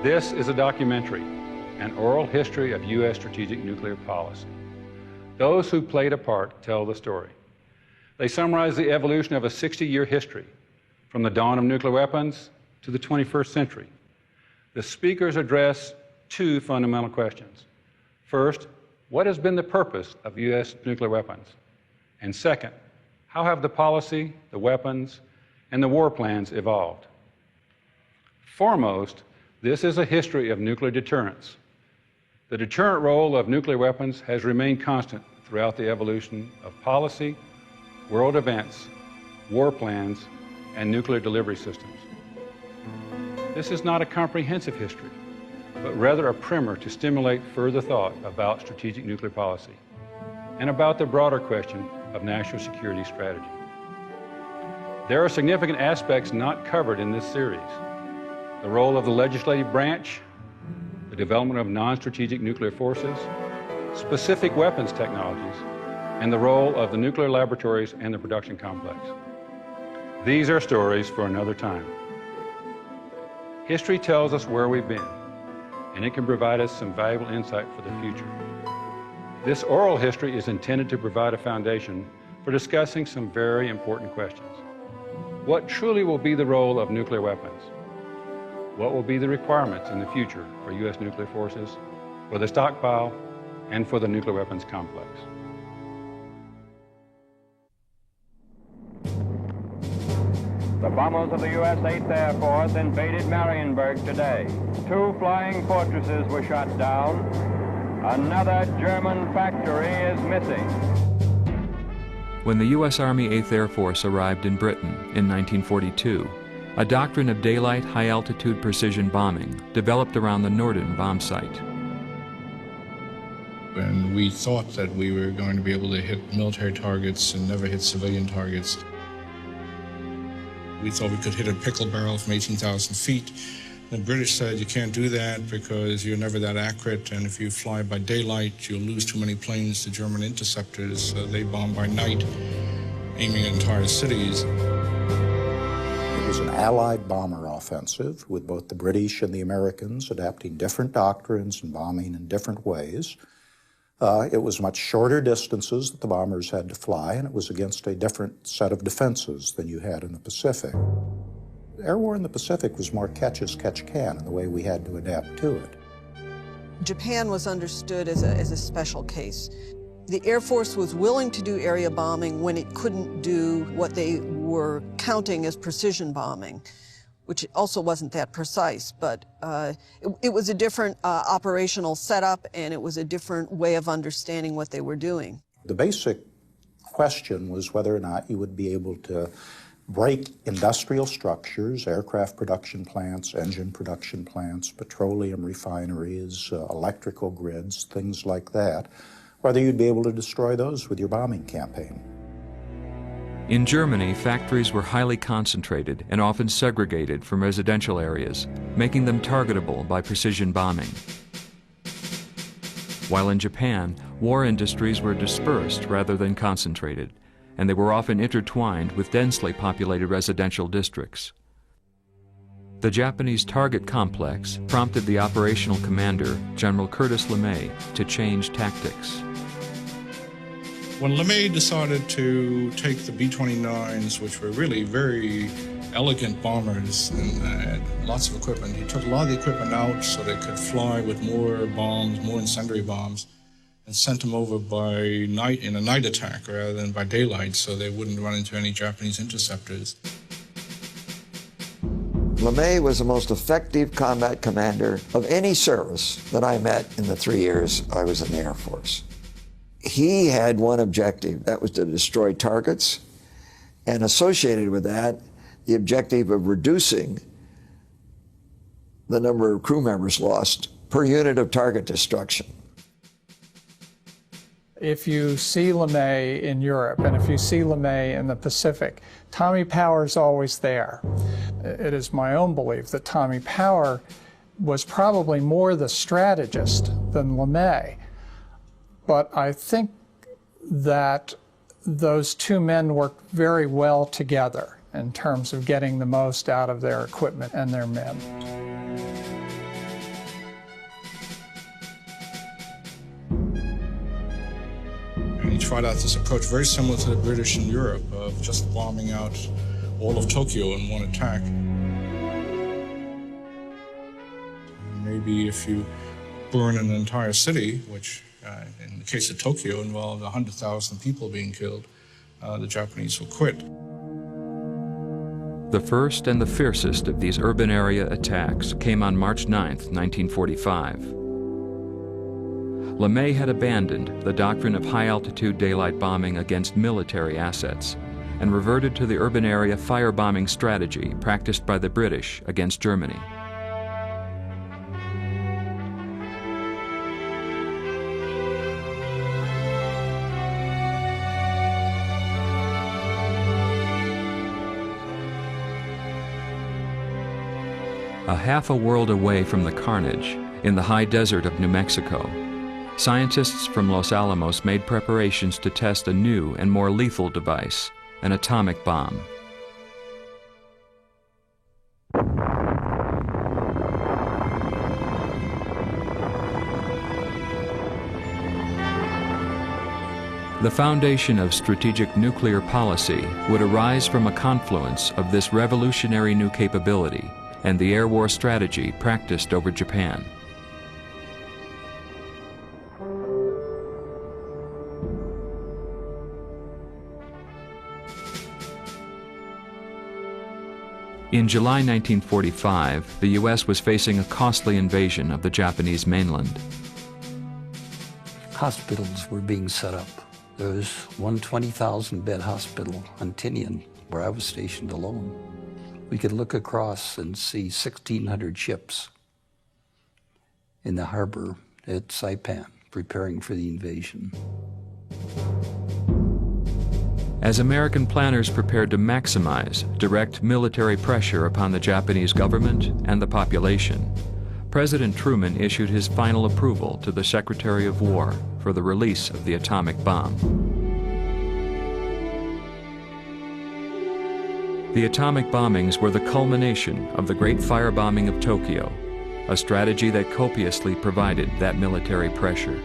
This is a documentary, an oral history of U.S. strategic nuclear policy. Those who played a part tell the story. They summarize the evolution of a 60-year history, from the dawn of nuclear weapons to the 21st century. The speakers address two fundamental questions. First, what has been the purpose of U.S. nuclear weapons? And second, how have the policy, the weapons, and the war plans evolved? Foremost, this is a history of nuclear deterrence. The deterrent role of nuclear weapons has remained constant throughout the evolution of policy, world events, war plans, and nuclear delivery systems. This is not a comprehensive history, but rather a primer to stimulate further thought about strategic nuclear policy and about the broader question of national security strategy. There are significant aspects not covered in this series. The role of the legislative branch, the development of non-strategic nuclear forces, specific weapons technologies, and the role of the nuclear laboratories and the production complex. These are stories for another time. History tells us where we've been, and it can provide us some valuable insight for the future. This oral history is intended to provide a foundation for discussing some very important questions. What truly will be the role of nuclear weapons? What will be the requirements in the future for U.S. nuclear forces, for the stockpile, and for the nuclear weapons complex? The bombers of the U.S. 8th Air Force invaded Marienburg today. 2 flying fortresses were shot down. Another German factory is missing. When the U.S. Army 8th Air Force arrived in Britain in 1942, a doctrine of daylight, high-altitude precision bombing developed around the Norden bomb site. And we thought that we were going to be able to hit military targets and never hit civilian targets. We thought we could hit a pickle barrel from 18,000 feet. The British said you can't do that because you're never that accurate, and if you fly by daylight, you'll lose too many planes to German interceptors. They bomb by night, aiming at entire cities. It was an Allied bomber offensive with both the British and the Americans adapting different doctrines and bombing in different ways. It was much shorter distances that the bombers had to fly, and it was against a different set of defenses than you had in the Pacific. Air war in the Pacific was more catch as catch can in the way we had to adapt to it. Japan was understood as a special case. The Air Force was willing to do area bombing when it couldn't do what they were counting as precision bombing, which also wasn't that precise, but it was a different operational setup, and it was a different way of understanding what they were doing. The basic question was whether or not you would be able to break industrial structures, aircraft production plants, engine production plants, petroleum refineries, electrical grids, things like that, whether you'd be able to destroy those with your bombing campaign. In Germany, factories were highly concentrated and often segregated from residential areas, making them targetable by precision bombing. While in Japan, war industries were dispersed rather than concentrated, and they were often intertwined with densely populated residential districts. The Japanese target complex prompted the operational commander, General Curtis LeMay, to change tactics. When LeMay decided to take the B-29s, which were really very elegant bombers and had lots of equipment, he took a lot of the equipment out so they could fly with more bombs, more incendiary bombs, and sent them over by night in a night attack rather than by daylight, so they wouldn't run into any Japanese interceptors. LeMay was the most effective combat commander of any service that I met in the 3 years I was in the Air Force. He had one objective, that was to destroy targets, and associated with that, the objective of reducing the number of crew members lost per unit of target destruction. If you see LeMay in Europe and if you see LeMay in the Pacific, Tommy Power's always there. It is my own belief that Tommy Power was probably more the strategist than LeMay. But I think that those two men worked very well together in terms of getting the most out of their equipment and their men. tried out this approach very similar to the British in Europe of just bombing out all of Tokyo in one attack. Maybe if you burn an entire city, which in the case of Tokyo involved 100,000 people being killed, the Japanese will quit. The first and the fiercest of these urban area attacks came on March 9, 1945. LeMay had abandoned the doctrine of high-altitude daylight bombing against military assets and reverted to the urban area firebombing strategy practiced by the British against Germany. A half a world away from the carnage, in the high desert of New Mexico, scientists from Los Alamos made preparations to test a new and more lethal device, an atomic bomb. The foundation of strategic nuclear policy would arise from a confluence of this revolutionary new capability and the air war strategy practiced over Japan. In July 1945, the U.S. was facing a costly invasion of the Japanese mainland. Hospitals were being set up. There was one 20,000-bed hospital on Tinian, where I was stationed alone. We could look across and see 1,600 ships in the harbor at Saipan, preparing for the invasion. As American planners prepared to maximize direct military pressure upon the Japanese government and the population, President Truman issued his final approval to the Secretary of War for the release of the atomic bomb. The atomic bombings were the culmination of the Great Firebombing of Tokyo, a strategy that copiously provided that military pressure.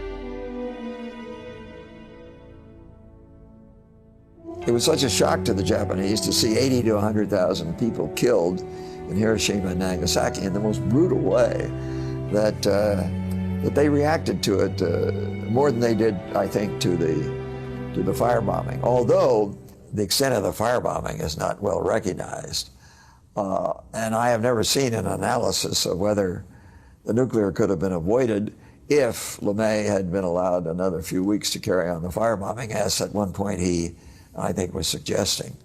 It was such a shock to the Japanese to see 80 to 100,000 people killed in Hiroshima and Nagasaki in the most brutal way that they reacted to it more than they did, I think, to the firebombing. Although the extent of the firebombing is not well recognized. And I have never seen an analysis of whether the nuclear could have been avoided if LeMay had been allowed another few weeks to carry on the firebombing, as at one point he, I think, was suggesting.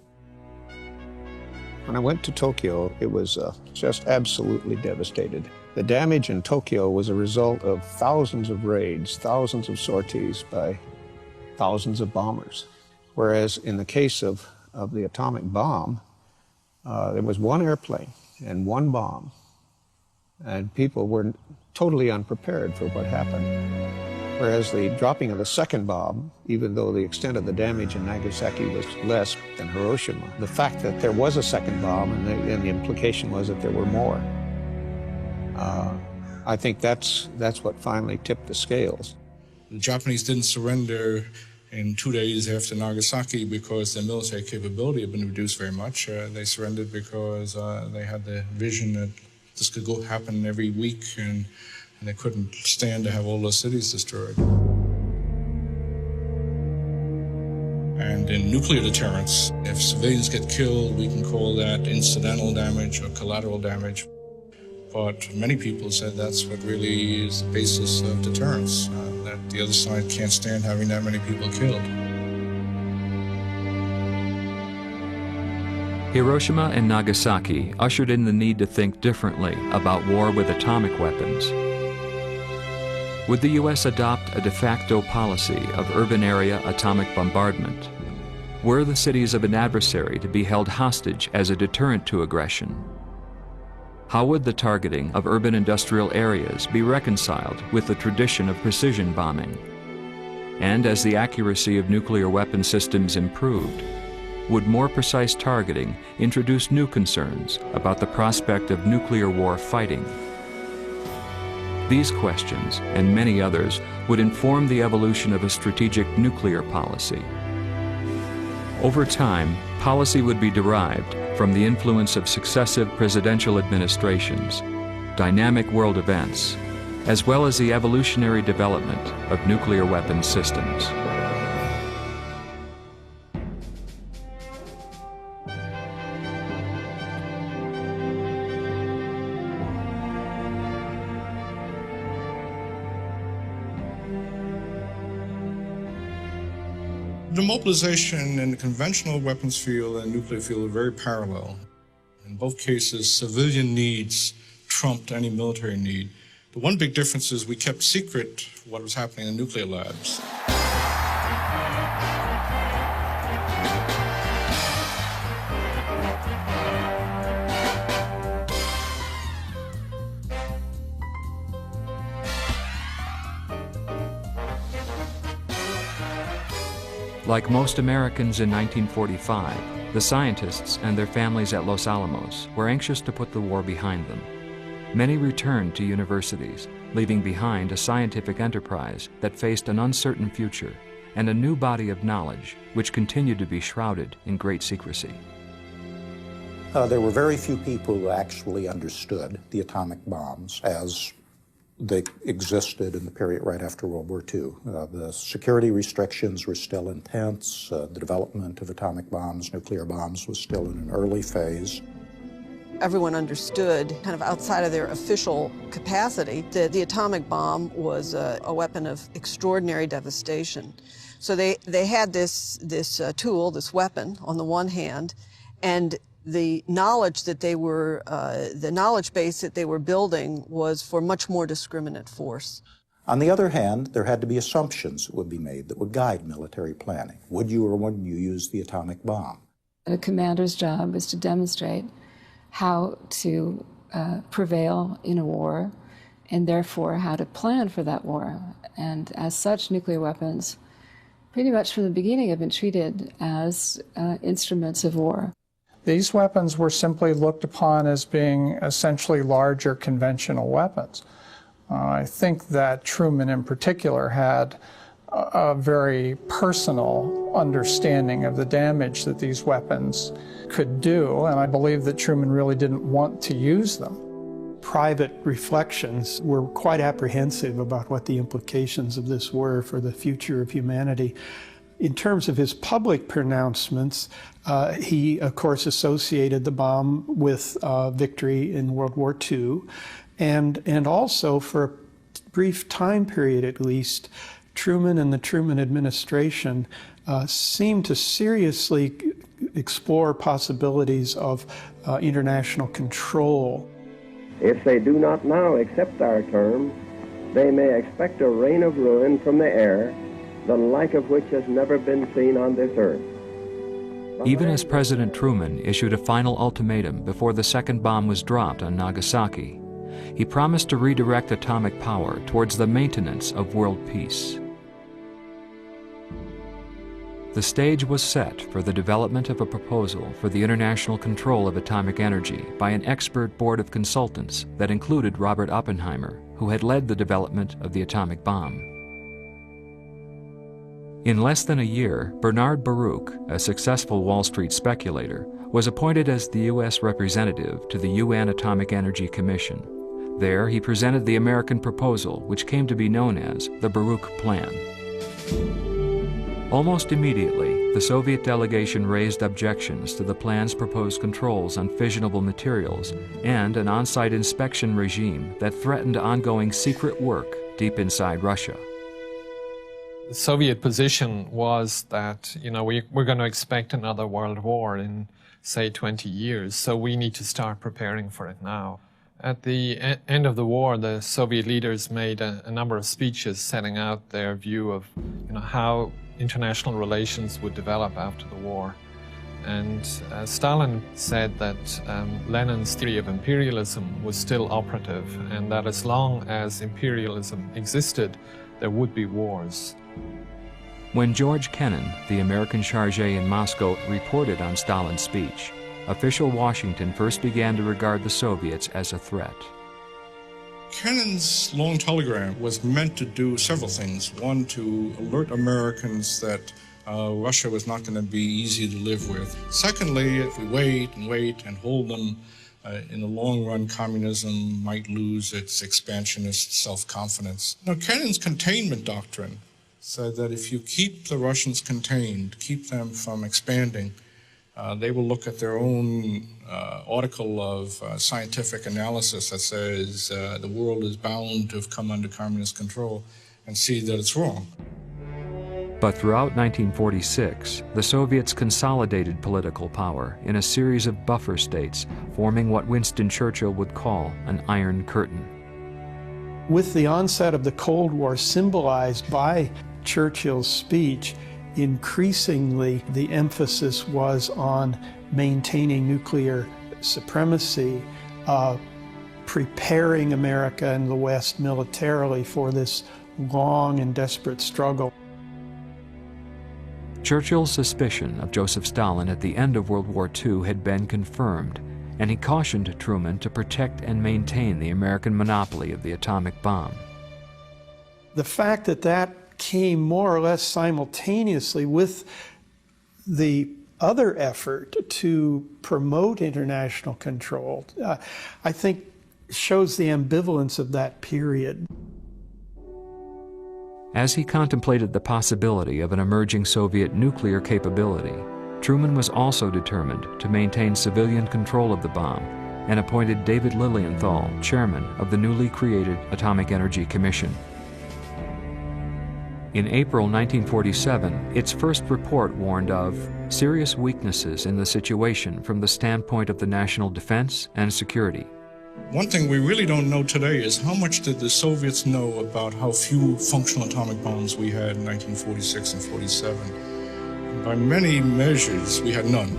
When I went to Tokyo, it was just absolutely devastated. The damage in Tokyo was a result of thousands of raids, thousands of sorties by thousands of bombers. Whereas in the case of the atomic bomb, there was one airplane and one bomb, and people were totally unprepared for what happened. Whereas the dropping of the second bomb, even though the extent of the damage in Nagasaki was less than Hiroshima, the fact that there was a second bomb and the implication was that there were more, I think that's what finally tipped the scales. The Japanese didn't surrender in 2 days after Nagasaki because their military capability had been reduced very much. They surrendered because they had the vision that this could happen every week, and they couldn't stand to have all those cities destroyed. And in nuclear deterrence, if civilians get killed, we can call that incidental damage or collateral damage. But many people said that's what really is the basis of deterrence, that the other side can't stand having that many people killed. Hiroshima and Nagasaki ushered in the need to think differently about war with atomic weapons. Would the U.S. adopt a de facto policy of urban area atomic bombardment? Were the cities of an adversary to be held hostage as a deterrent to aggression? How would the targeting of urban industrial areas be reconciled with the tradition of precision bombing? And as the accuracy of nuclear weapon systems improved, would more precise targeting introduce new concerns about the prospect of nuclear war fighting? These questions, and many others, would inform the evolution of a strategic nuclear policy. Over time, policy would be derived from the influence of successive presidential administrations, dynamic world events, as well as the evolutionary development of nuclear weapons systems. The mobilization in the conventional weapons field and nuclear field are very parallel. In both cases, civilian needs trumped any military need. The one big difference is we kept secret what was happening in nuclear labs. Like most Americans in 1945, the scientists and their families at Los Alamos were anxious to put the war behind them. Many returned to universities, leaving behind a scientific enterprise that faced an uncertain future and a new body of knowledge which continued to be shrouded in great secrecy. There were very few people who actually understood the atomic bombs as they existed in the period right after World War II. The security restrictions were still intense. The development of atomic bombs, nuclear bombs, was still in an early phase. Everyone understood, kind of outside of their official capacity, that the atomic bomb was a weapon of extraordinary devastation. So they had this tool, this weapon, on the one hand, and the knowledge that they were, the knowledge base that they were building was for much more discriminate force. On the other hand, there had to be assumptions that would be made that would guide military planning. Would you or wouldn't you use the atomic bomb? A commander's job is to demonstrate how to prevail in a war, and therefore how to plan for that war. And as such, nuclear weapons, pretty much from the beginning, have been treated as instruments of war. These weapons were simply looked upon as being essentially larger conventional weapons. I think that Truman in particular had a very personal understanding of the damage that these weapons could do, and I believe that Truman really didn't want to use them. Private reflections were quite apprehensive about what the implications of this were for the future of humanity. In terms of his public pronouncements, he, of course, associated the bomb with victory in World War II, and also for a brief time period at least, Truman and the Truman administration seemed to seriously explore possibilities of international control. If they do not now accept our terms, they may expect a rain of ruin from the air, the like of which has never been seen on this earth. Even as President Truman issued a final ultimatum before the second bomb was dropped on Nagasaki, he promised to redirect atomic power towards the maintenance of world peace. The stage was set for the development of a proposal for the international control of atomic energy by an expert board of consultants that included Robert Oppenheimer, who had led the development of the atomic bomb. In less than a year, Bernard Baruch, a successful Wall Street speculator, was appointed as the U.S. representative to the UN Atomic Energy Commission. There, he presented the American proposal, which came to be known as the Baruch Plan. Almost immediately, the Soviet delegation raised objections to the plan's proposed controls on fissionable materials and an on-site inspection regime that threatened ongoing secret work deep inside Russia. The Soviet position was that, we're going to expect another world war in, say, 20 years, so we need to start preparing for it now. At the end of the war, the Soviet leaders made a number of speeches setting out their view of, how international relations would develop after the war. And Stalin said that Lenin's theory of imperialism was still operative, and that as long as imperialism existed, there would be wars. When George Kennan, the American chargé in Moscow, reported on Stalin's speech, official Washington first began to regard the Soviets as a threat. Kennan's long telegram was meant to do several things. One, to alert Americans that Russia was not going to be easy to live with. Secondly, if we wait and hold them, in the long run, communism might lose its expansionist self-confidence. Now, Kennan's containment doctrine said that if you keep the Russians contained, keep them from expanding, they will look at their own article of scientific analysis that says the world is bound to have come under communist control and see that it's wrong. But throughout 1946, the Soviets consolidated political power in a series of buffer states, forming what Winston Churchill would call an Iron Curtain. With the onset of the Cold War, symbolized by Churchill's speech, increasingly the emphasis was on maintaining nuclear supremacy, preparing America and the West militarily for this long and desperate struggle. Churchill's suspicion of Joseph Stalin at the end of World War II had been confirmed, and he cautioned Truman to protect and maintain the American monopoly of the atomic bomb. The fact that that came more or less simultaneously with the other effort to promote international control, I think shows the ambivalence of that period. As he contemplated the possibility of an emerging Soviet nuclear capability, Truman was also determined to maintain civilian control of the bomb and appointed David Lilienthal chairman of the newly created Atomic Energy Commission. In April 1947, its first report warned of serious weaknesses in the situation from the standpoint of the national defense and security. One thing we really don't know today is how much did the Soviets know about how few functional atomic bombs we had in 1946 and 47. By many measures, we had none.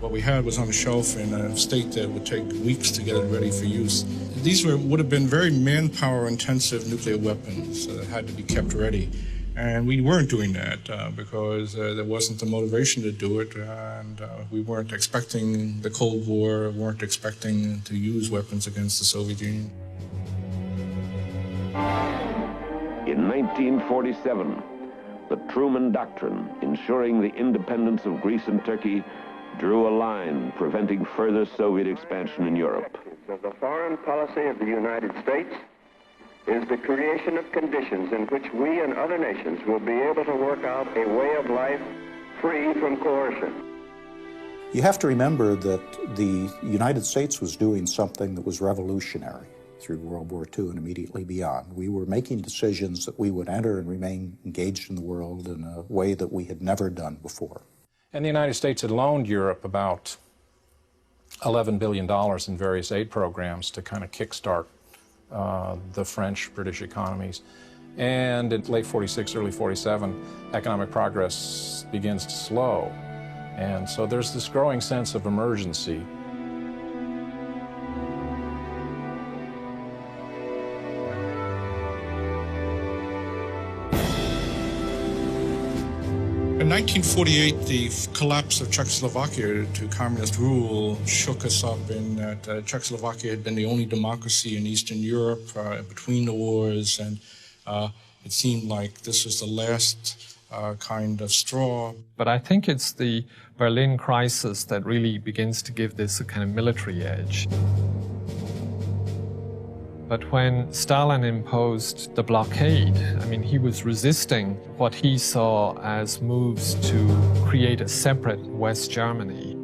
What we had was on a shelf in a state that would take weeks to get it ready for use. These would have been very manpower-intensive nuclear weapons that had to be kept ready. And we weren't doing that because there wasn't the motivation to do it, and we weren't expecting the Cold War, weren't expecting to use weapons against the Soviet Union. In 1947, the Truman Doctrine, ensuring the independence of Greece and Turkey, drew a line preventing further Soviet expansion in Europe. The foreign policy of the United States is the creation of conditions in which we and other nations will be able to work out a way of life free from coercion. You have to remember that the United States was doing something that was revolutionary through World War II and immediately beyond. We were making decisions that we would enter and remain engaged in the world in a way that we had never done before. And the United States had loaned Europe about $11 billion in various aid programs to kind of kickstart the French, British economies. And in late 46, early 47, economic progress begins to slow. And so there's this growing sense of emergency. In 1948, the collapse of Czechoslovakia to communist rule shook us up in that Czechoslovakia had been the only democracy in Eastern Europe between the wars, and it seemed like this was the last kind of straw. But I think it's the Berlin crisis that really begins to give this a kind of military edge. But when Stalin imposed the blockade, I mean, he was resisting what he saw as moves to create a separate West Germany.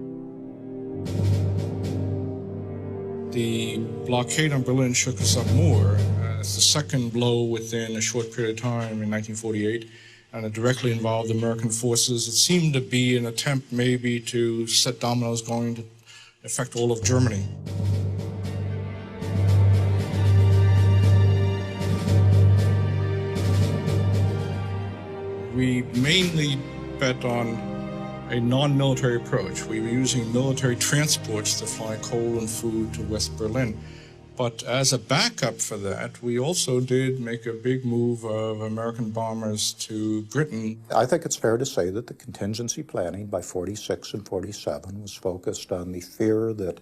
The blockade on Berlin shook us up more. It's the second blow within a short period of time in 1948, and it directly involved American forces. It seemed to be an attempt maybe to set dominoes going to affect all of Germany. We mainly bet on a non-military approach. We were using military transports to fly coal and food to West Berlin. But as a backup for that, we also did make a big move of American bombers to Britain. I think it's fair to say that the contingency planning by 46 and 47 was focused on the fear that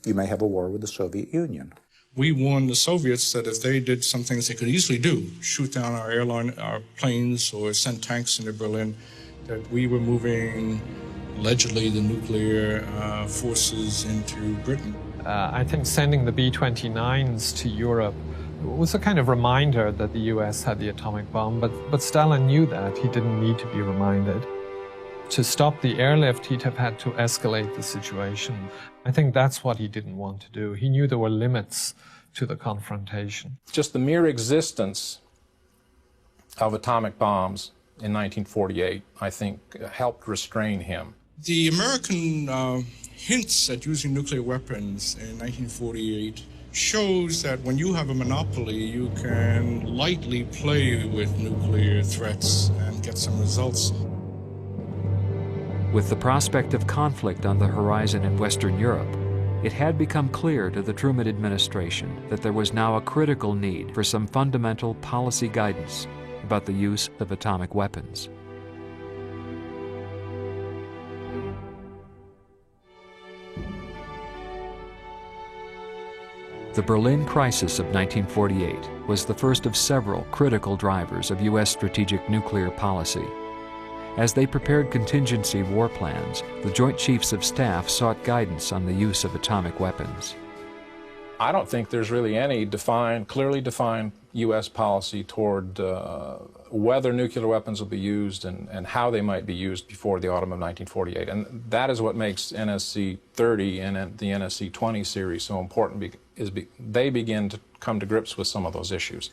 you may have a war with the Soviet Union. We warned the Soviets that if they did some things they could easily do, shoot down our planes or send tanks into Berlin, that we were moving, allegedly, the nuclear forces into Britain. I think sending the B-29s to Europe was a kind of reminder that the US had the atomic bomb, but Stalin knew that. He didn't need to be reminded. To stop the airlift, he'd have had to escalate the situation. I think that's what he didn't want to do. He knew there were limits to the confrontation. Just the mere existence of atomic bombs in 1948, I think, helped restrain him. The American hints at using nuclear weapons in 1948 shows that when you have a monopoly, you can lightly play with nuclear threats and get some results. With the prospect of conflict on the horizon in Western Europe, it had become clear to the Truman administration that there was now a critical need for some fundamental policy guidance about the use of atomic weapons. The Berlin crisis of 1948 was the first of several critical drivers of U.S. strategic nuclear policy. As they prepared contingency war plans, the Joint Chiefs of Staff sought guidance on the use of atomic weapons. I don't think there's really any clearly defined U.S. policy toward whether nuclear weapons will be used and how they might be used before the autumn of 1948. And that is what makes NSC 30 and the NSC 20 series so important, they begin to come to grips with some of those issues.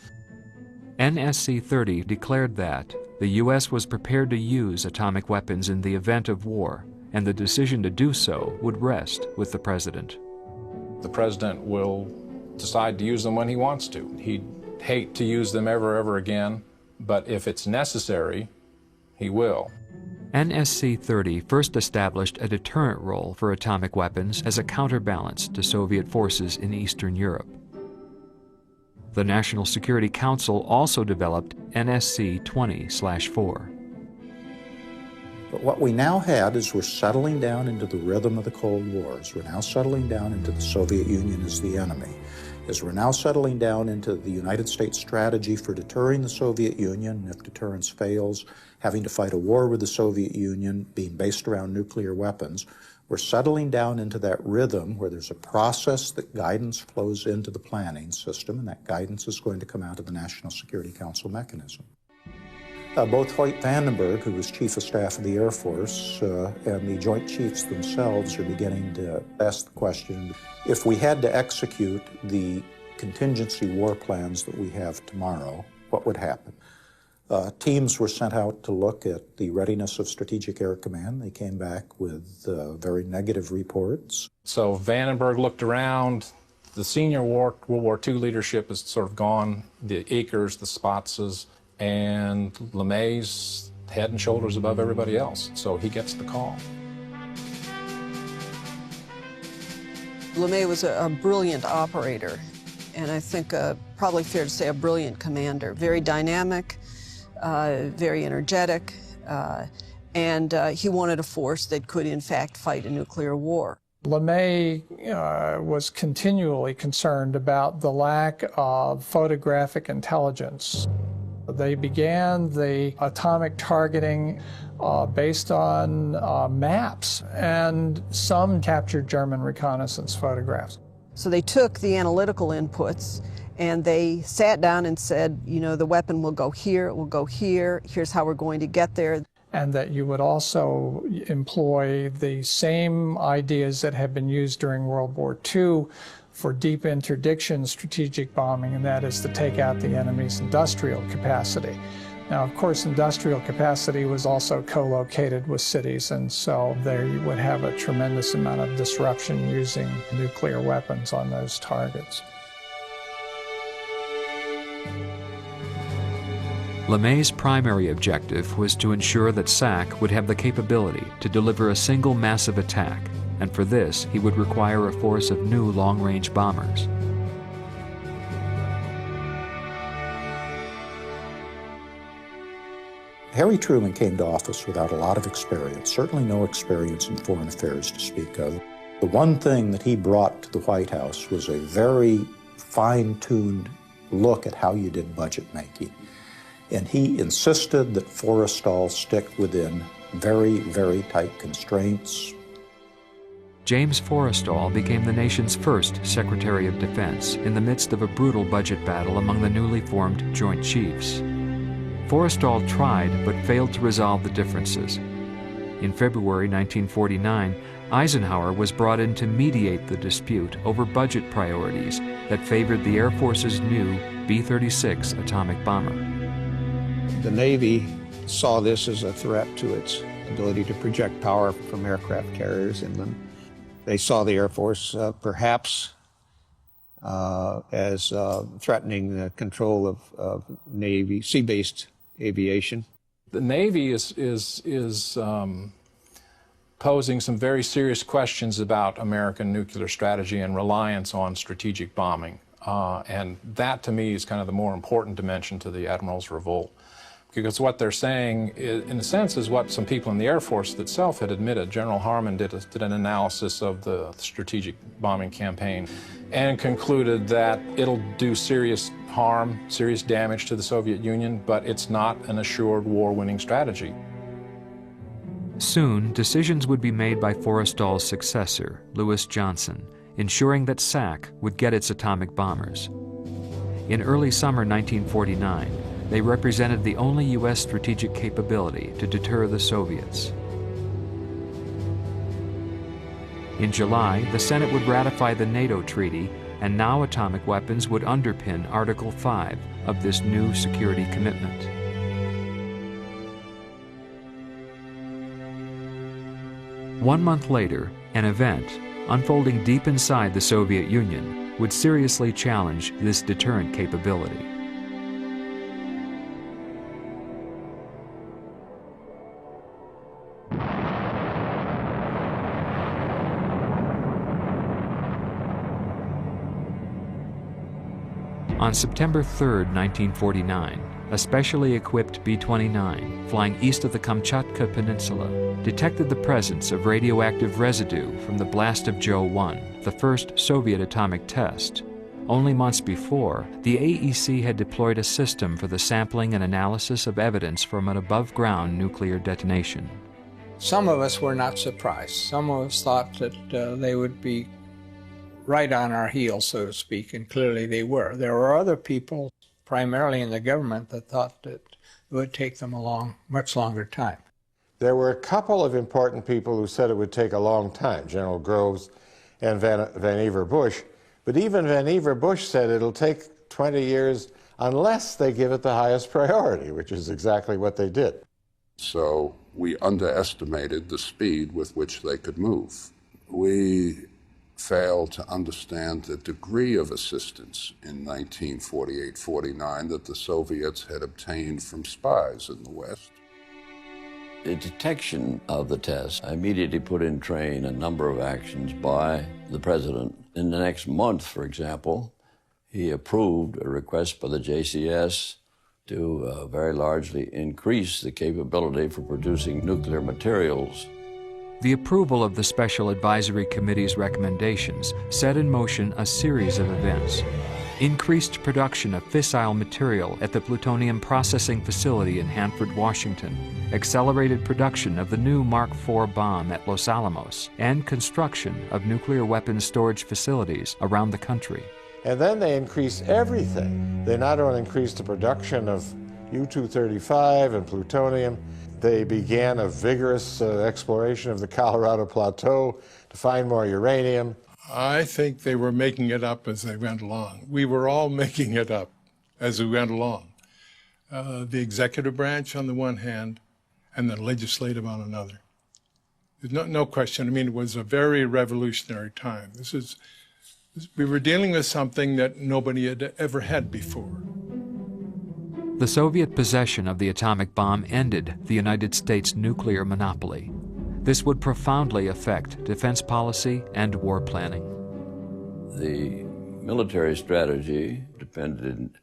NSC 30 declared that the U.S. was prepared to use atomic weapons in the event of war, and the decision to do so would rest with the President. The President will decide to use them when he wants to. He'd hate to use them ever again, but if it's necessary, he will. NSC 30 first established a deterrent role for atomic weapons as a counterbalance to Soviet forces in Eastern Europe. The National Security Council also developed NSC 20/4. But what we now had is we're settling down into the rhythm of the Cold Wars. We're now settling down into the Soviet Union as the enemy. As we're now settling down into the United States strategy for deterring the Soviet Union, and if deterrence fails, having to fight a war with the Soviet Union being based around nuclear weapons, we're settling down into that rhythm where there's a process that guidance flows into the planning system, and that guidance is going to come out of the National Security Council mechanism. Both Hoyt-Vandenberg, who was Chief of Staff of the Air Force, and the Joint Chiefs themselves are beginning to ask the question, if we had to execute the contingency war plans that we have tomorrow, what would happen? Teams were sent out to look at the readiness of Strategic Air Command. They came back with very negative reports. So Vandenberg looked around. The senior World War II leadership is sort of gone. The Akers, the Spatzes, and LeMay's head and shoulders above everybody else. So he gets the call. LeMay was a brilliant operator, and I think probably fair to say a brilliant commander. Very dynamic, very energetic, and he wanted a force that could, in fact, fight a nuclear war. LeMay was continually concerned about the lack of photographic intelligence. They began the atomic targeting based on maps, and some captured German reconnaissance photographs. So they took the analytical inputs and they sat down and said, you know, the weapon will go here, it will go here, here's how we're going to get there. And that you would also employ the same ideas that had been used during World War II for deep interdiction strategic bombing, and that is to take out the enemy's industrial capacity. Now, of course, industrial capacity was also co-located with cities, and so there you would have a tremendous amount of disruption using nuclear weapons on those targets. LeMay's primary objective was to ensure that SAC would have the capability to deliver a single massive attack, and for this he would require a force of new long-range bombers. Harry Truman came to office without a lot of experience, certainly no experience in foreign affairs to speak of. The one thing that he brought to the White House was a very fine-tuned look at how you did budget making. And he insisted that Forrestal stick within very, very tight constraints. James Forrestal became the nation's first Secretary of Defense in the midst of a brutal budget battle among the newly formed Joint Chiefs. Forrestal tried but failed to resolve the differences. In February 1949, Eisenhower was brought in to mediate the dispute over budget priorities that favored the Air Force's new B-36 atomic bomber. The Navy saw this as a threat to its ability to project power from aircraft carriers inland. They saw the Air Force perhaps as threatening the control of Navy, sea-based aviation. The Navy is posing some very serious questions about American nuclear strategy and reliance on strategic bombing. And that, to me, is kind of the more important dimension to the Admiral's revolt. Because what they're saying, in a sense, is what some people in the Air Force itself had admitted. General Harmon did an analysis of the strategic bombing campaign and concluded that it'll do serious harm, serious damage to the Soviet Union, but it's not an assured war-winning strategy. Soon, decisions would be made by Forrestal's successor, Lewis Johnson, ensuring that SAC would get its atomic bombers. In early summer 1949, they represented the only U.S. strategic capability to deter the Soviets. In July, the Senate would ratify the NATO treaty, and now atomic weapons would underpin Article 5 of this new security commitment. One month later, an event, unfolding deep inside the Soviet Union, would seriously challenge this deterrent capability. On September 3, 1949, a specially equipped B-29, flying east of the Kamchatka Peninsula, detected the presence of radioactive residue from the blast of Joe 1, the first Soviet atomic test. Only months before, the AEC had deployed a system for the sampling and analysis of evidence from an above-ground nuclear detonation. Some of us were not surprised. Some of us thought that they would be right on our heels, so to speak, and clearly they were. There were other people, primarily in the government, that thought that it would take them a much longer time. There were a couple of important people who said it would take a long time, General Groves and Vannevar Bush. But even Vannevar Bush said it'll take 20 years unless they give it the highest priority, which is exactly what they did. So we underestimated the speed with which they could move. We failed to understand the degree of assistance in 1948-49 that the Soviets had obtained from spies in the West. The detection of the test immediately put in train a number of actions by the president. In the next month, for example, he approved a request by the JCS to very largely increase the capability for producing nuclear materials. The approval of the Special Advisory Committee's recommendations set in motion a series of events. Increased production of fissile material at the plutonium processing facility in Hanford, Washington, accelerated production of the new Mark IV bomb at Los Alamos, and construction of nuclear weapons storage facilities around the country. And then they increased everything. They not only increased the production of U-235 and plutonium, they began a vigorous exploration of the Colorado Plateau to find more uranium. I think they were making it up as they went along. We were all making it up as we went along. The executive branch on the one hand and the legislative on another. There's no question. I mean, it was a very revolutionary time. We were dealing with something that nobody had ever had before. The Soviet possession of the atomic bomb ended the United States nuclear monopoly. This would profoundly affect defense policy and war planning. The military strategy depended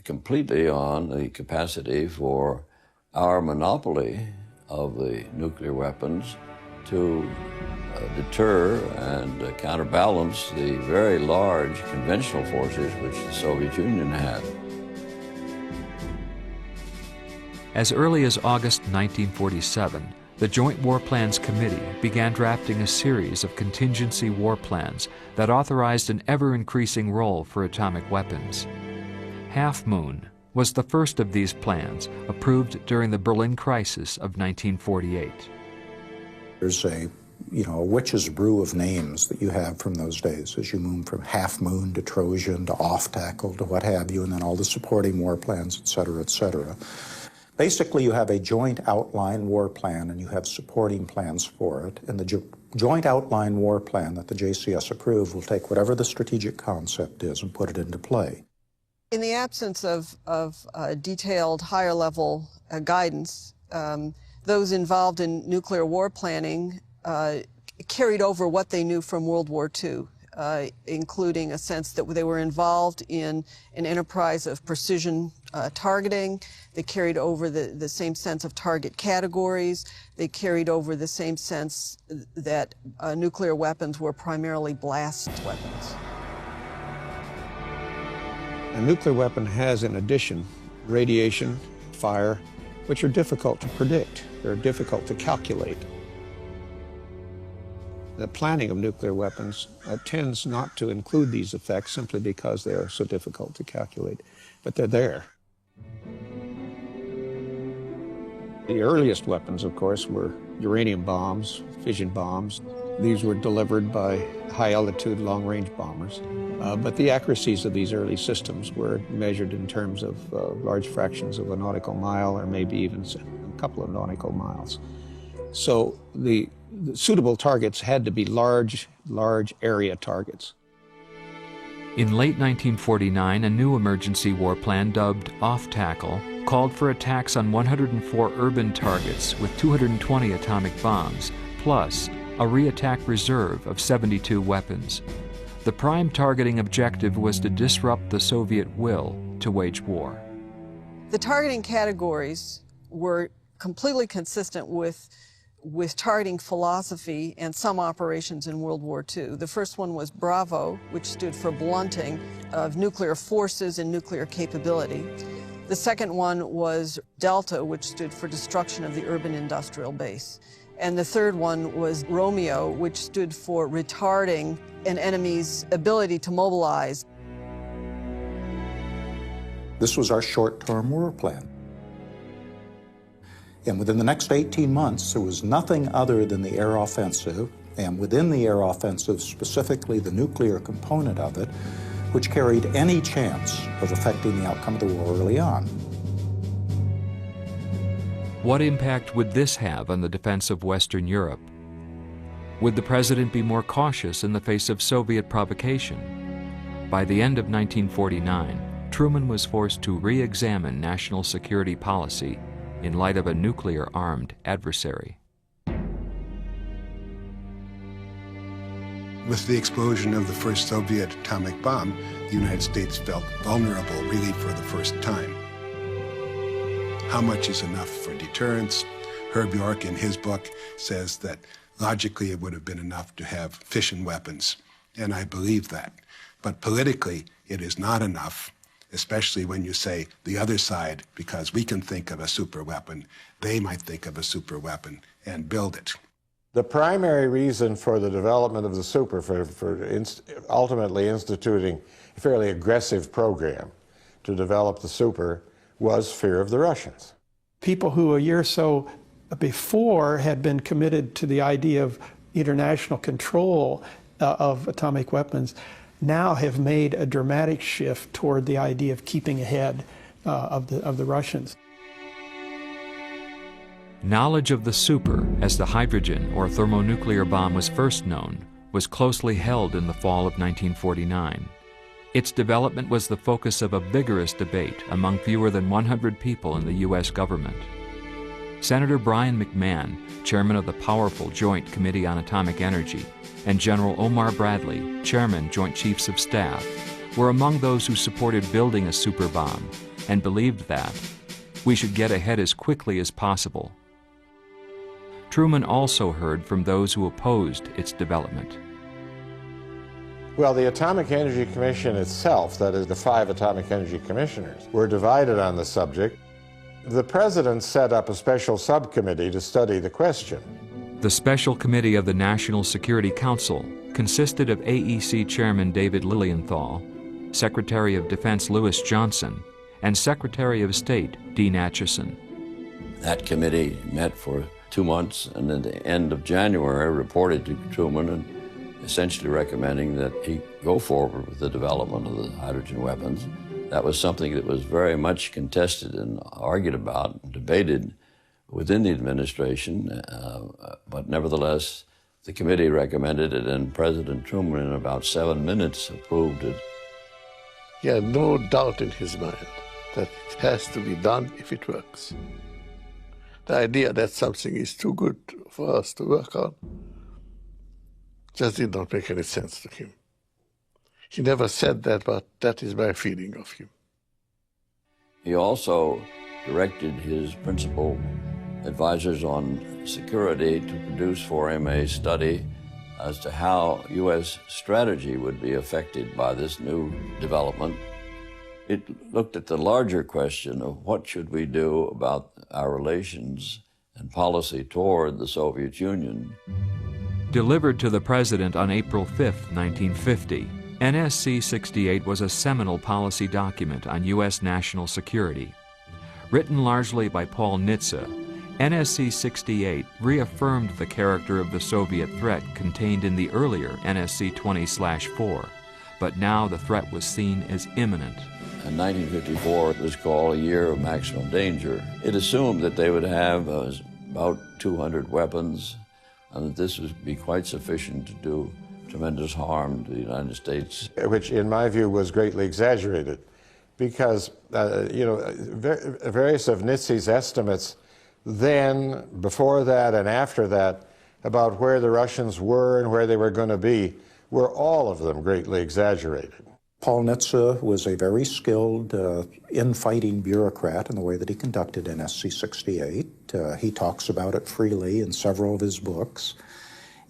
completely on the capacity for our monopoly of the nuclear weapons to deter and counterbalance the very large conventional forces which the Soviet Union had. As early as August 1947, the Joint War Plans Committee began drafting a series of contingency war plans that authorized an ever-increasing role for atomic weapons. Half Moon was the first of these plans, approved during the Berlin crisis of 1948. There's a witch's brew of names that you have from those days as you move from Half Moon to Trojan to Off Tackle to what have you, and then all the supporting war plans, et cetera, et cetera. Basically, you have a joint outline war plan and you have supporting plans for it. And the joint outline war plan that the JCS approved will take whatever the strategic concept is and put it into play. In the absence of detailed higher-level guidance, those involved in nuclear war planning carried over what they knew from World War II, including a sense that they were involved in an enterprise of precision targeting. They carried over the same sense of target categories. They carried over the same sense that nuclear weapons were primarily blast weapons. A nuclear weapon has, in addition, radiation, fire, which are difficult to predict. They're difficult to calculate. The planning of nuclear weapons tends not to include these effects simply because they are so difficult to calculate, but they're there. The earliest weapons, of course, were uranium bombs, fission bombs. These were delivered by high-altitude, long-range bombers. But the accuracies of these early systems were measured in terms of large fractions of a nautical mile or maybe even a couple of nautical miles. So the suitable targets had to be large area targets. In late 1949, a new emergency war plan dubbed Off Tackle called for attacks on 104 urban targets with 220 atomic bombs, plus a re-attack reserve of 72 weapons. The prime targeting objective was to disrupt the Soviet will to wage war. The targeting categories were completely consistent with targeting philosophy and some operations in World War II. The first one was Bravo, which stood for blunting of nuclear forces and nuclear capability. The second one was Delta, which stood for destruction of the urban industrial base. And the third one was Romeo, which stood for retarding an enemy's ability to mobilize. This was our short-term war plan. And within the next 18 months, there was nothing other than the air offensive, and within the air offensive, specifically the nuclear component of it, which carried any chance of affecting the outcome of the war early on. What impact would this have on the defense of Western Europe? Would the president be more cautious in the face of Soviet provocation? By the end of 1949, Truman was forced to re-examine national security policy in light of a nuclear-armed adversary. With the explosion of the first Soviet atomic bomb, the United States felt vulnerable really for the first time. How much is enough for deterrence? Herb York, in his book, says that logically it would have been enough to have fission weapons, and I believe that. But politically, it is not enough, especially when you say the other side, because we can think of a super weapon, they might think of a super weapon and build it. The primary reason for the development of the super, for ultimately instituting a fairly aggressive program to develop the super, was fear of the Russians. People who a year or so before had been committed to the idea of international control of atomic weapons now have made a dramatic shift toward the idea of keeping ahead of the Russians. Knowledge of the super, as the hydrogen or thermonuclear bomb was first known, was closely held in the fall of 1949. Its development was the focus of a vigorous debate among fewer than 100 people in the U.S. government. Senator Brian McMahon, chairman of the powerful Joint Committee on Atomic Energy, and General Omar Bradley, chairman, Joint Chiefs of Staff, were among those who supported building a super bomb and believed that we should get ahead as quickly as possible. Truman also heard from those who opposed its development. Well, the Atomic Energy Commission itself, that is the 5 atomic energy commissioners, were divided on the subject. The president set up a special subcommittee to study the question. The Special Committee of the National Security Council consisted of AEC Chairman David Lilienthal, Secretary of Defense Lewis Johnson, and Secretary of State Dean Acheson. That committee met for 2 months, and at the end of January reported to Truman and essentially recommending that he go forward with the development of the hydrogen weapons. That was something that was very much contested and argued about and debated within the administration, but nevertheless, the committee recommended it, and President Truman, in about 7 minutes, approved it. He had no doubt in his mind that it has to be done if it works. The idea that something is too good for us to work on just did not make any sense to him. He never said that, but that is my feeling of him. He also directed his principal advisors on security to produce for him a study as to how U.S. strategy would be affected by this new development. It looked at the larger question of what should we do about our relations and policy toward the Soviet Union. Delivered to the President on April 5, 1950, NSC 68 was a seminal policy document on U.S. national security. Written largely by Paul Nitze, NSC 68 reaffirmed the character of the Soviet threat contained in the earlier NSC 20/4, but now the threat was seen as imminent. In 1954, it was called a year of maximum danger. It assumed that they would have about 200 weapons, and that this would be quite sufficient to do tremendous harm to the United States. Which, in my view, was greatly exaggerated, because, various of Nitze's estimates then, before that, and after that, about where the Russians were and where they were going to be, were all of them greatly exaggerated. Paul Nitze was a very skilled infighting bureaucrat in the way that he conducted NSC 68. He talks about it freely in several of his books.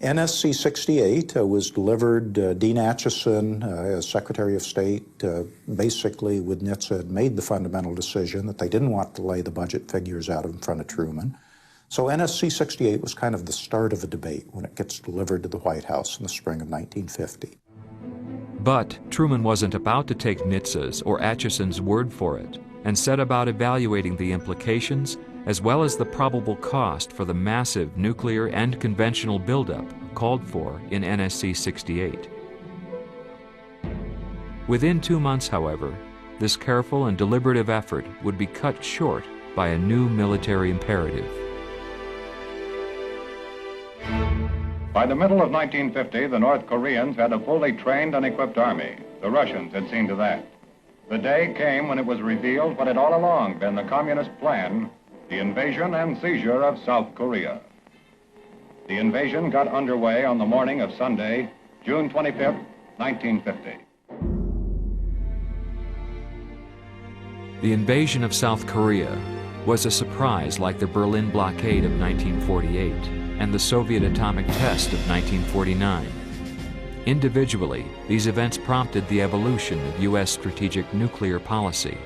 NSC 68 was delivered, Dean Acheson, as Secretary of State, basically with Nitze had made the fundamental decision that they didn't want to lay the budget figures out in front of Truman. So NSC 68 was kind of the start of a debate when it gets delivered to the White House in the spring of 1950. But Truman wasn't about to take Nitze's or Acheson's word for it, and set about evaluating the implications as well as the probable cost for the massive nuclear and conventional buildup called for in NSC 68. Within 2 months, however, this careful and deliberative effort would be cut short by a new military imperative. By the middle of 1950, the North Koreans had a fully trained and equipped army. The Russians had seen to that. The day came when it was revealed what had all along been the communist plan: the invasion and seizure of South Korea. The invasion got underway on the morning of Sunday, June 25, 1950. The invasion of South Korea was a surprise like the Berlin blockade of 1948 and the Soviet atomic test of 1949. Individually, these events prompted the evolution of U.S. strategic nuclear policy.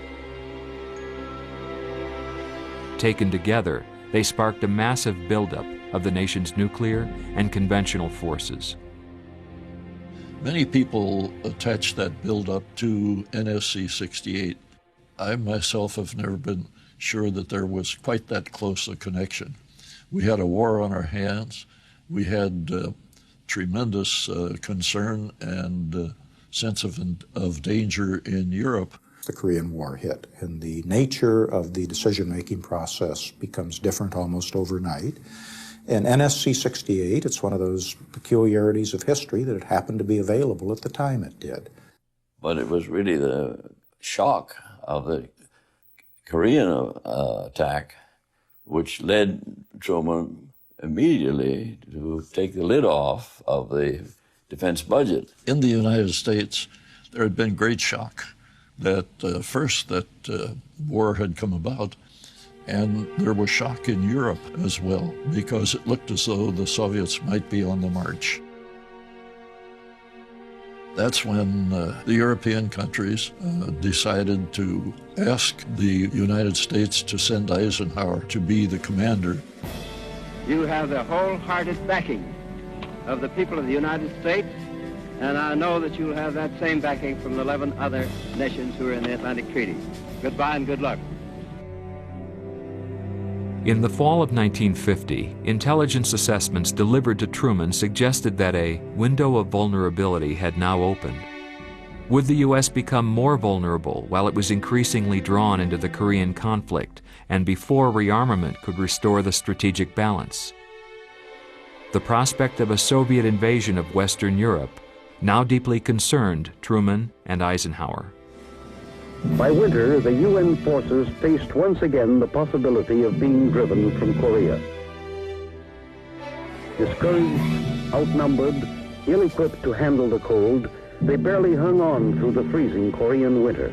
Taken together, they sparked a massive buildup of the nation's nuclear and conventional forces. Many people attach that buildup to NSC 68. I myself have never been sure that there was quite that close a connection. We had a war on our hands. We had tremendous concern and sense of danger in Europe. The Korean War hit, and the nature of the decision-making process becomes different almost overnight. And NSC 68, it's one of those peculiarities of history that it happened to be available at the time it did. But it was really the shock of the Korean attack which led Truman immediately to take the lid off of the defense budget. In the United States, there had been great shock that first that war had come about, And there was shock in Europe as well, because it looked as though the Soviets might be on the march. That's when the European countries decided to ask the United States to send Eisenhower to be the commander. You have the wholehearted backing of the people of the United States, and I know that you'll have that same backing from the 11 other nations who are in the Atlantic Treaty. Goodbye and good luck. In the fall of 1950, intelligence assessments delivered to Truman suggested that a window of vulnerability had now opened. Would the U.S. become more vulnerable while it was increasingly drawn into the Korean conflict and before rearmament could restore the strategic balance? The prospect of a Soviet invasion of Western Europe now deeply concerned Truman and Eisenhower. By winter, the UN forces faced once again the possibility of being driven from Korea. Discouraged, outnumbered, ill-equipped to handle the cold, they barely hung on through the freezing Korean winter.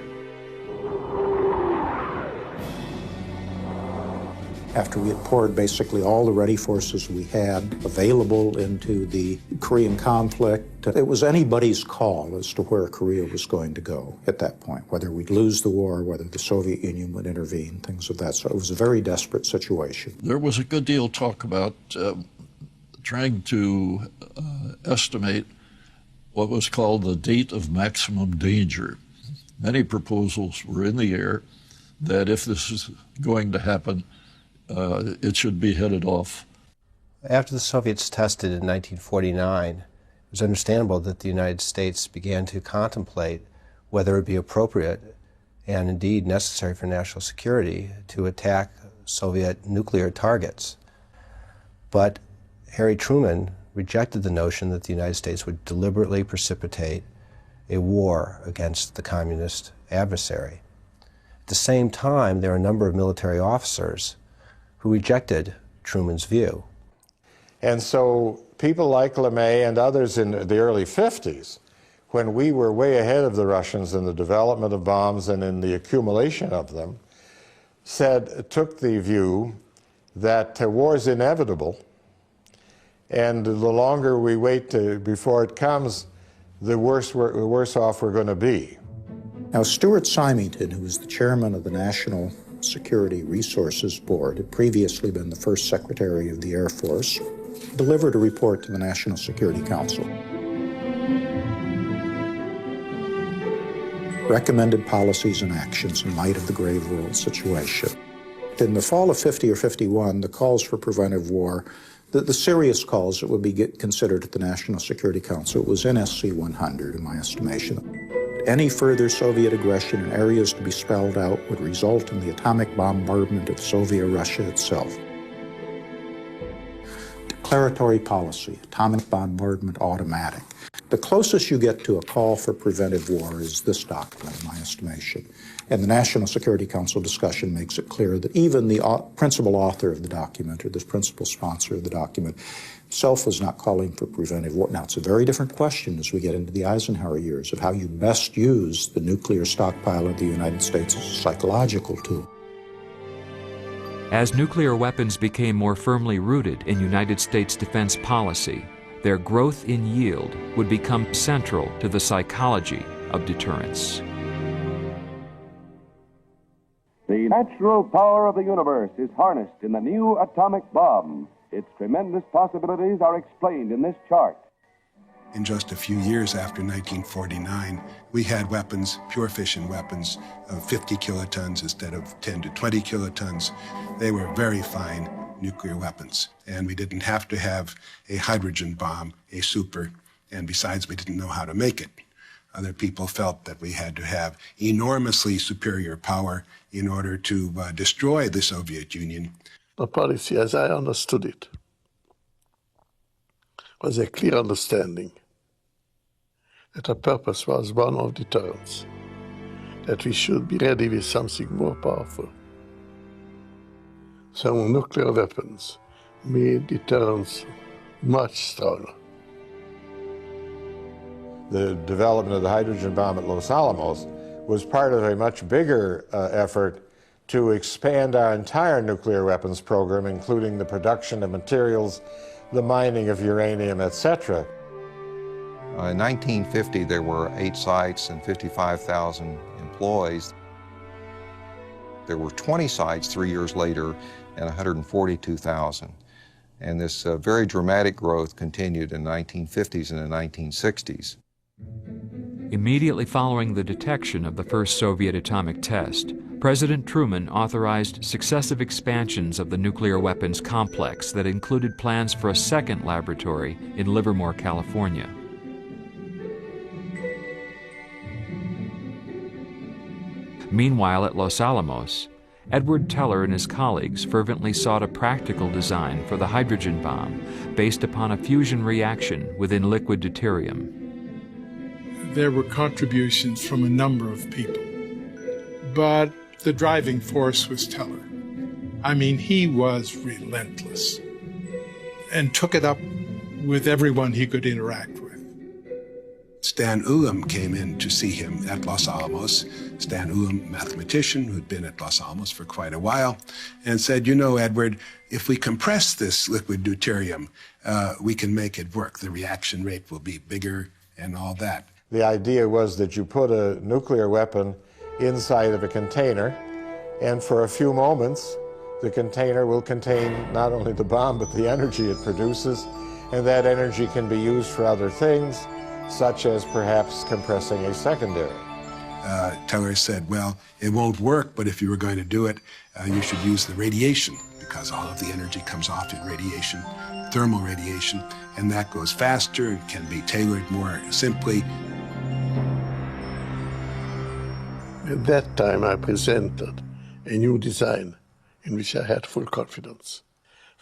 After we had poured basically all the ready forces we had available into the Korean conflict, it was anybody's call as to where Korea was going to go at that point, whether we'd lose the war, whether the Soviet Union would intervene, things of that sort. It was a very desperate situation. There was a good deal of talk about trying to estimate what was called the date of maximum danger. Many proposals were in the air that if this is going to happen, it should be headed off. After the Soviets tested in 1949, it was understandable that the United States began to contemplate whether it would be appropriate and indeed necessary for national security to attack Soviet nuclear targets. But Harry Truman rejected the notion that the United States would deliberately precipitate a war against the communist adversary. At the same time, there are a number of military officers who rejected Truman's view. And so people like LeMay and others in the early 50s, when we were way ahead of the Russians in the development of bombs and in the accumulation of them, took the view that war is inevitable, and the longer we wait before it comes, the worse off we're going to be. Now, Stuart Symington, who was the chairman of the National Security Resources Board, had previously been the first Secretary of the Air Force, delivered a report to the National Security Council. Recommended policies and actions in light of the grave world situation. In the fall of 50 or 51, the calls for preventive war, the serious calls that would be considered at the National Security Council, it was NSC 100 in my estimation. Any further Soviet aggression in areas to be spelled out would result in the atomic bombardment of Soviet Russia itself. Declaratory policy, atomic bombardment automatic. The closest you get to a call for preventive war is this document, in my estimation. And the National Security Council discussion makes it clear that even the principal author of the document, or the principal sponsor of the document, himself was not calling for preventive war. Now, it's a very different question as we get into the Eisenhower years of how you best use the nuclear stockpile of the United States as a psychological tool. As nuclear weapons became more firmly rooted in United States defense policy, their growth in yield would become central to the psychology of deterrence. The natural power of the universe is harnessed in the new atomic bomb. Its tremendous possibilities are explained in this chart. In just a few years after 1949, we had weapons, pure fission weapons, of 50 kilotons instead of 10 to 20 kilotons. They were very fine nuclear weapons, and we didn't have to have a hydrogen bomb, a super, and besides, we didn't know how to make it. Other people felt that we had to have enormously superior power in order to destroy the Soviet Union. The policy, as I understood it, was a clear understanding that the purpose was one of deterrence, that we should be ready with something more powerful. Some nuclear weapons made deterrence much stronger. The development of the hydrogen bomb at Los Alamos was part of a much bigger effort to expand our entire nuclear weapons program, including the production of materials, the mining of uranium, etc. In 1950, there were 8 sites and 55,000 employees. There were 20 sites 3 years later and 142,000. And this very dramatic growth continued in the 1950s and the 1960s. Immediately following the detection of the first Soviet atomic test, President Truman authorized successive expansions of the nuclear weapons complex that included plans for a second laboratory in Livermore, California. Meanwhile, at Los Alamos, Edward Teller and his colleagues fervently sought a practical design for the hydrogen bomb based upon a fusion reaction within liquid deuterium. There were contributions from a number of people, but the driving force was Teller. I mean, he was relentless and took it up with everyone he could interact with. Stan Ulam came in to see him at Los Alamos. Stan Ulam, mathematician who'd been at Los Alamos for quite a while, and said, you know, Edward, if we compress this liquid deuterium, we can make it work. The reaction rate will be bigger and all that. The idea was that you put a nuclear weapon inside of a container, and for a few moments, the container will contain not only the bomb, but the energy it produces, and that energy can be used for other things, such as perhaps compressing a secondary. Teller said, well, it won't work, but if you were going to do it, you should use the radiation, because all of the energy comes off in radiation, thermal radiation, and that goes faster, it can be tailored more simply. At that time, I presented a new design in which I had full confidence.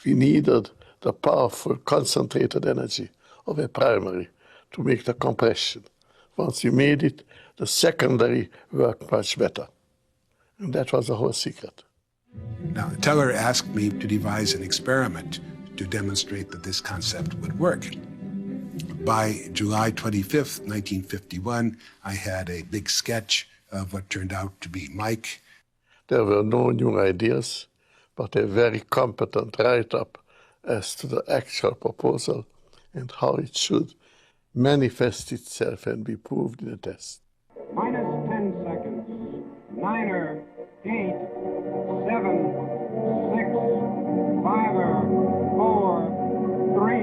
We needed the powerful, concentrated energy of a primary to make the compression. Once you made it, the secondary worked much better. And that was the whole secret. Now, Teller asked me to devise an experiment to demonstrate that this concept would work. By July 25th, 1951, I had a big sketch of what turned out to be Mike. There were no new ideas, but a very competent write-up as to the actual proposal and how it should manifest itself and be proved in a test. Minus 10 seconds. 9, 8, 7, 6, 5, 4, 3,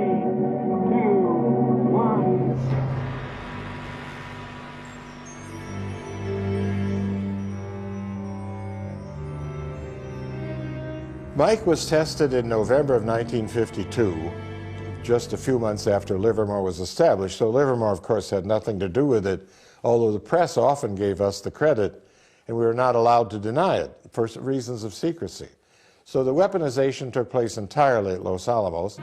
2, 1. Mike was tested in November of 1952, just a few months after Livermore was established. So Livermore, of course, had nothing to do with it, although the press often gave us the credit, and we were not allowed to deny it for reasons of secrecy. So the weaponization took place entirely at Los Alamos.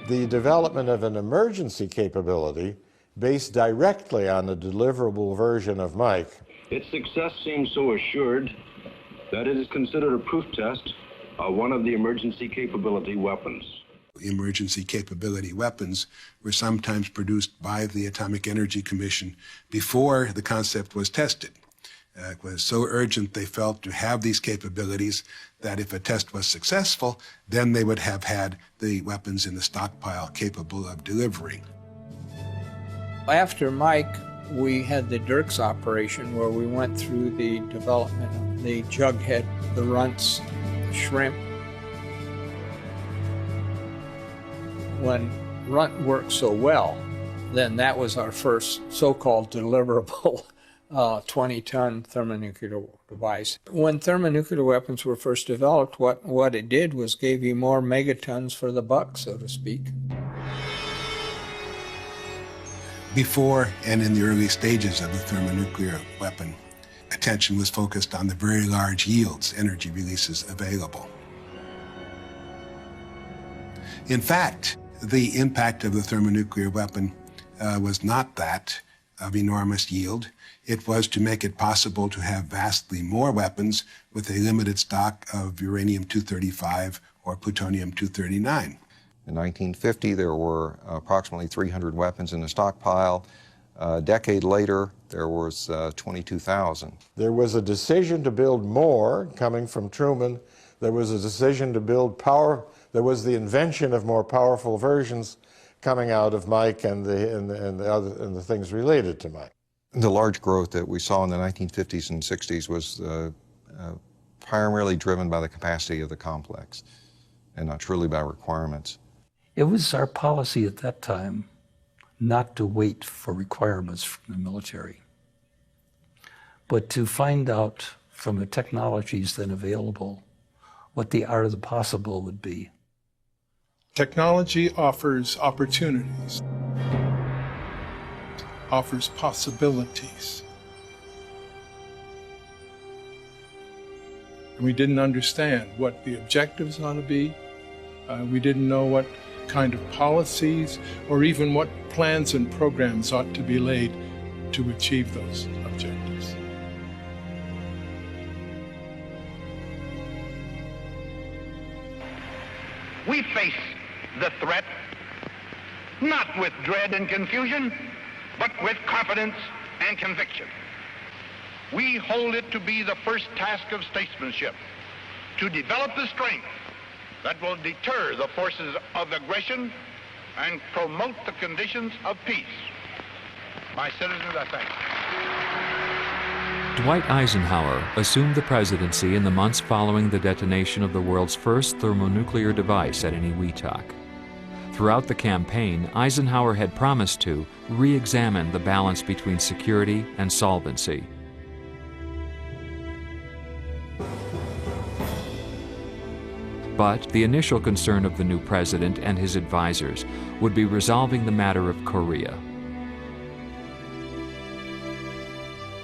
The development of an emergency capability based directly on the deliverable version of Mike. Its success seems so assured that it is considered a proof test of one of the emergency capability weapons. Emergency capability weapons were sometimes produced by the Atomic Energy Commission before the concept was tested. It was so urgent they felt to have these capabilities that if a test was successful, then they would have had the weapons in the stockpile capable of delivering. After Mike, we had the Dirks operation where we went through the development of the jughead, the runts, the shrimp. When runt worked so well, then that was our first so-called deliverable 20-ton thermonuclear device. When thermonuclear weapons were first developed, what it did was gave you more megatons for the buck, so to speak. Before and in the early stages of the thermonuclear weapon, attention was focused on the very large yields, energy releases available. In fact, the impact of the thermonuclear weapon was not that of enormous yield. It was to make it possible to have vastly more weapons with a limited stock of uranium-235 or plutonium-239. In 1950, there were approximately 300 weapons in the stockpile. A decade later, there was 22,000. There was a decision to build more coming from Truman. There was a decision to build power. There was the invention of more powerful versions coming out of Mike and the things related to Mike. The large growth that we saw in the 1950s and 60s was primarily driven by the capacity of the complex and not truly by requirements. It was our policy at that time not to wait for requirements from the military, but to find out from the technologies then available what the art of the possible would be. Technology offers opportunities, offers possibilities. And we didn't understand what the objectives ought to be. We didn't know what kind of policies or even what plans and programs ought to be laid to achieve those objectives. We face the threat not with dread and confusion, but with confidence and conviction. We hold it to be the first task of statesmanship to develop the strength that will deter the forces of aggression and promote the conditions of peace. My citizens, I thank you. Dwight Eisenhower assumed the presidency in the months following the detonation of the world's first thermonuclear device at Eniwetok. Throughout the campaign, Eisenhower had promised to re-examine the balance between security and solvency. But the initial concern of the new president and his advisors would be resolving the matter of Korea.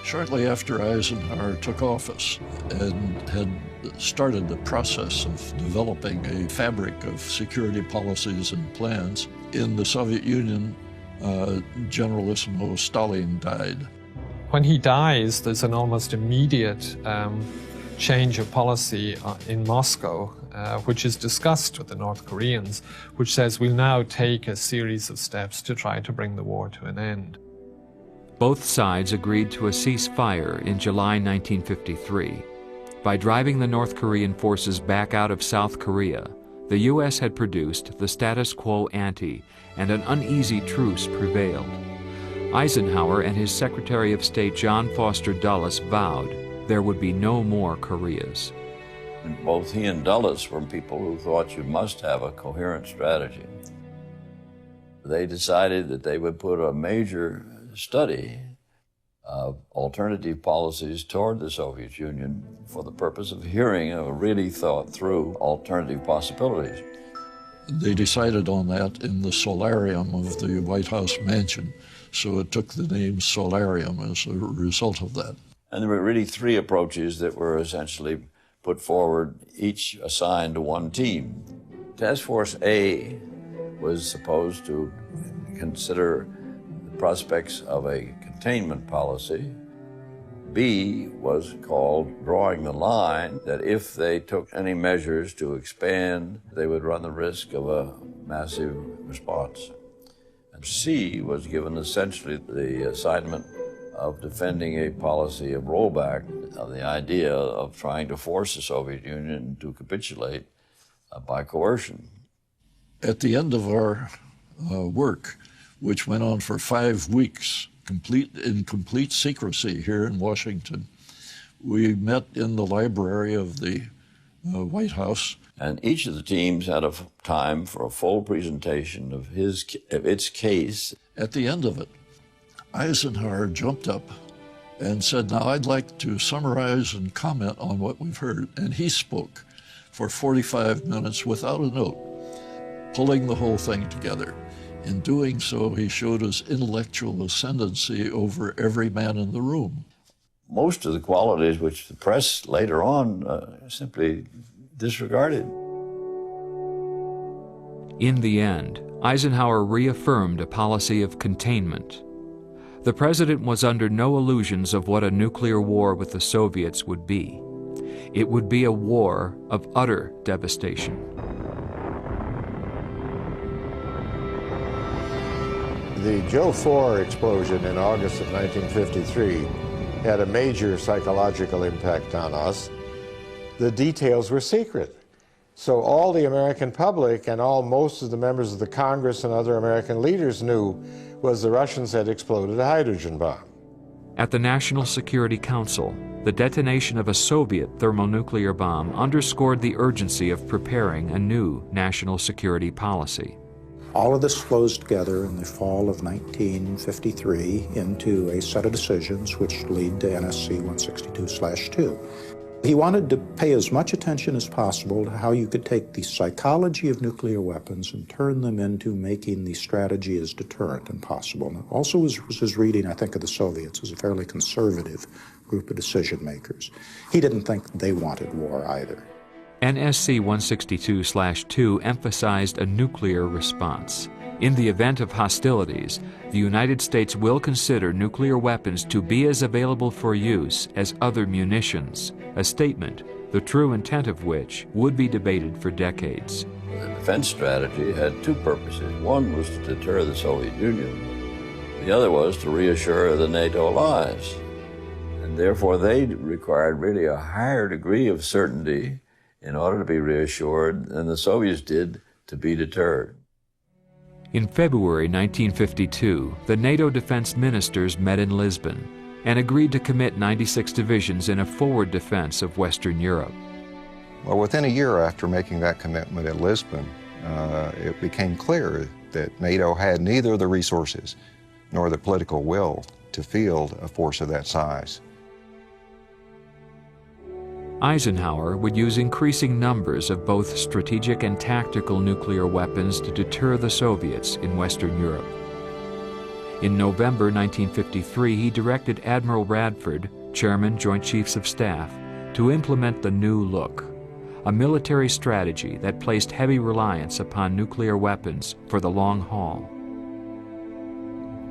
Shortly after Eisenhower took office and had started the process of developing a fabric of security policies and plans, in the Soviet Union, Generalissimo Stalin died. When he dies, there's an almost immediate change of policy in Moscow, which is discussed with the North Koreans, which says we'll now take a series of steps to try to bring the war to an end. Both sides agreed to a ceasefire in July 1953. By driving the North Korean forces back out of South Korea, the U.S. had produced the status quo ante, and an uneasy truce prevailed. Eisenhower and his Secretary of State John Foster Dulles vowed there would be no more Koreas. And both he and Dulles were people who thought you must have a coherent strategy. They decided that they would put a major study of alternative policies toward the Soviet Union for the purpose of hearing a really thought through alternative possibilities. They decided on that in the solarium of the White House mansion, so it took the name Solarium as a result of that. And there were really three approaches that were essentially put forward, each assigned to one team. Task Force A was supposed to consider the prospects of a containment policy. B was called drawing the line, that if they took any measures to expand, they would run the risk of a massive response. And C was given essentially the assignment of defending a policy of rollback, of the idea of trying to force the Soviet Union to capitulate by coercion. At the end of our work, which went on for 5 weeks, in complete secrecy here in Washington, we met in the library of the White House. And each of the teams had a time for a full presentation of its case. At the end of it, Eisenhower jumped up and said, "Now I'd like to summarize and comment on what we've heard." And he spoke for 45 minutes without a note, pulling the whole thing together. In doing so, he showed his intellectual ascendancy over every man in the room. Most of the qualities which the press later on simply disregarded. In the end, Eisenhower reaffirmed a policy of containment. The president was under no illusions of what a nuclear war with the Soviets would be. It would be a war of utter devastation. The Joe 4 explosion in August of 1953 had a major psychological impact on us. The details were secret. So all the American public and most of the members of the Congress and other American leaders knew was the Russians had exploded a hydrogen bomb. At the National Security Council, the detonation of a Soviet thermonuclear bomb underscored the urgency of preparing a new national security policy. All of this flows together in the fall of 1953 into a set of decisions which lead to NSC 162/2. He wanted to pay as much attention as possible to how you could take the psychology of nuclear weapons and turn them into making the strategy as deterrent and possible. And also was his reading, I think, of the Soviets as a fairly conservative group of decision makers. He didn't think they wanted war either. NSC 162/2 emphasized a nuclear response. In the event of hostilities, the United States will consider nuclear weapons to be as available for use as other munitions, a statement, the true intent of which would be debated for decades. The defense strategy had two purposes. One was to deter the Soviet Union. The other was to reassure the NATO allies. And therefore they required really a higher degree of certainty in order to be reassured than the Soviets did to be deterred. In February 1952, the NATO defense ministers met in Lisbon and agreed to commit 96 divisions in a forward defense of Western Europe. Well, within a year after making that commitment at Lisbon, it became clear that NATO had neither the resources nor the political will to field a force of that size. Eisenhower would use increasing numbers of both strategic and tactical nuclear weapons to deter the Soviets in Western Europe. In November 1953, he directed Admiral Radford, Chairman, Joint Chiefs of Staff, to implement the New Look, a military strategy that placed heavy reliance upon nuclear weapons for the long haul.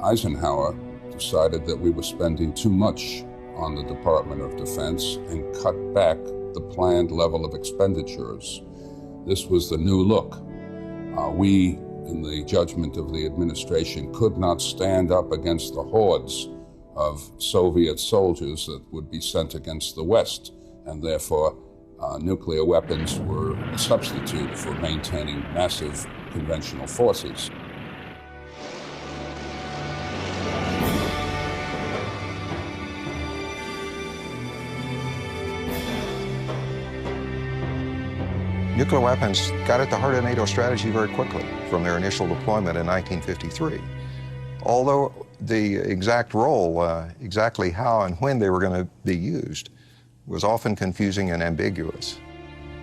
Eisenhower decided that we were spending too much on the Department of Defense and cut back the planned level of expenditures. This was the new look. We, in the judgment of the administration, could not stand up against the hordes of Soviet soldiers that would be sent against the West, and therefore nuclear weapons were a substitute for maintaining massive conventional forces. Nuclear weapons got at the heart of NATO strategy very quickly from their initial deployment in 1953. Although the exact role, exactly how and when they were going to be used, was often confusing and ambiguous.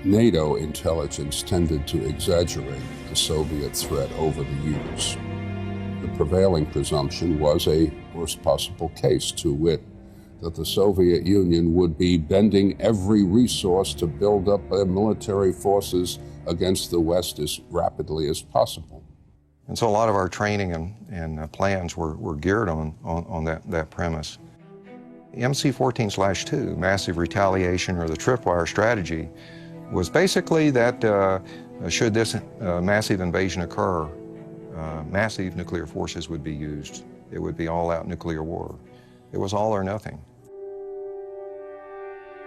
NATO intelligence tended to exaggerate the Soviet threat over the years. The prevailing presumption was a worst possible case, to wit, that the Soviet Union would be bending every resource to build up their military forces against the West as rapidly as possible. And so a lot of our training and plans were geared on that premise. MC-14/2, massive retaliation, or the tripwire strategy, was basically that should this massive invasion occur, massive nuclear forces would be used. It would be all-out nuclear war. It was all or nothing.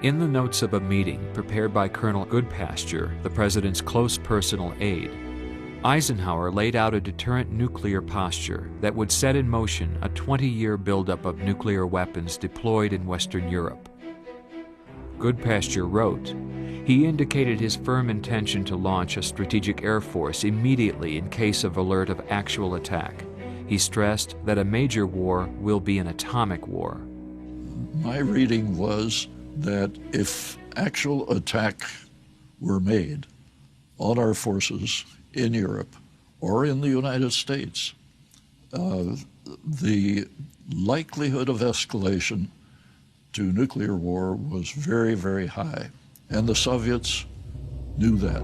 In the notes of a meeting prepared by Colonel Goodpasture, the president's close personal aide, Eisenhower laid out a deterrent nuclear posture that would set in motion a 20-year buildup of nuclear weapons deployed in Western Europe. Goodpasture wrote, he indicated his firm intention to launch a strategic air force immediately in case of alert of actual attack. He stressed that a major war will be an atomic war. My reading was that if actual attack were made on our forces in Europe or in the United States, the likelihood of escalation to nuclear war was very, very high. And the Soviets knew that.